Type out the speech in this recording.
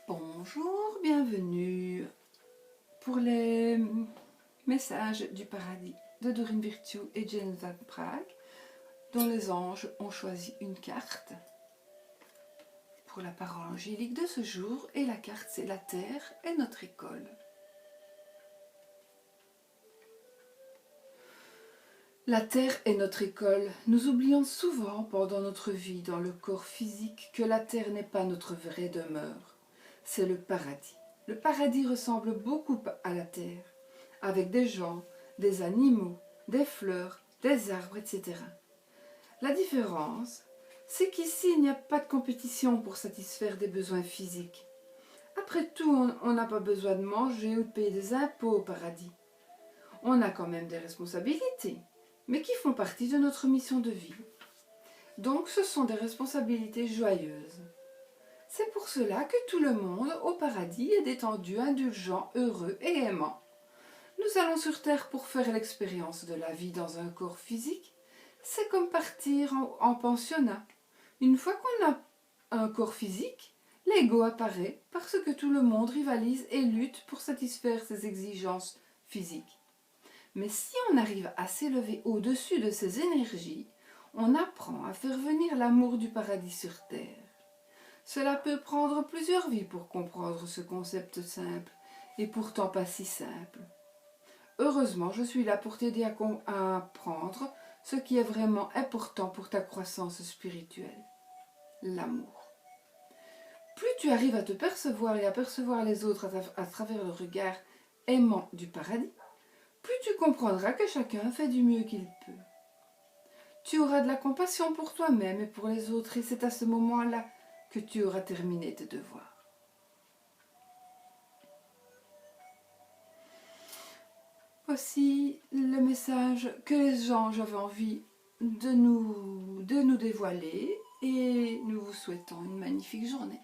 Bonjour, bienvenue pour les messages du paradis de Doreen Virtue et Jane Van Praag, dont les anges ont choisi une carte pour la parole angélique de ce jour, et la carte c'est la Terre et notre école. La Terre est notre école. Nous oublions souvent pendant notre vie dans le corps physique que la Terre n'est pas notre vraie demeure. C'est le paradis. Le paradis ressemble beaucoup à la Terre, avec des gens, des animaux, des fleurs, des arbres, etc. La différence, c'est qu'ici il n'y a pas de compétition pour satisfaire des besoins physiques. Après tout, on n'a pas besoin de manger ou de payer des impôts au paradis. On a quand même des responsabilités, mais qui font partie de notre mission de vie. Donc ce sont des responsabilités joyeuses. C'est pour cela que tout le monde au paradis est détendu, indulgent, heureux et aimant. Nous allons sur terre pour faire l'expérience de la vie dans un corps physique. C'est comme partir en pensionnat. Une fois qu'on a un corps physique, l'ego apparaît parce que tout le monde rivalise et lutte pour satisfaire ses exigences physiques. Mais si on arrive à s'élever au-dessus de ces énergies, on apprend à faire venir l'amour du paradis sur terre. Cela peut prendre plusieurs vies pour comprendre ce concept simple, et pourtant pas si simple. Heureusement, je suis là pour t'aider à apprendre ce qui est vraiment important pour ta croissance spirituelle, l'amour. Plus tu arrives à te percevoir et à percevoir les autres à travers le regard aimant du paradis, plus tu comprendras que chacun fait du mieux qu'il peut. Tu auras de la compassion pour toi-même et pour les autres, et c'est à ce moment-là que tu auras terminé tes devoirs. Voici le message que les anges avaient envie de nous dévoiler, et nous vous souhaitons une magnifique journée.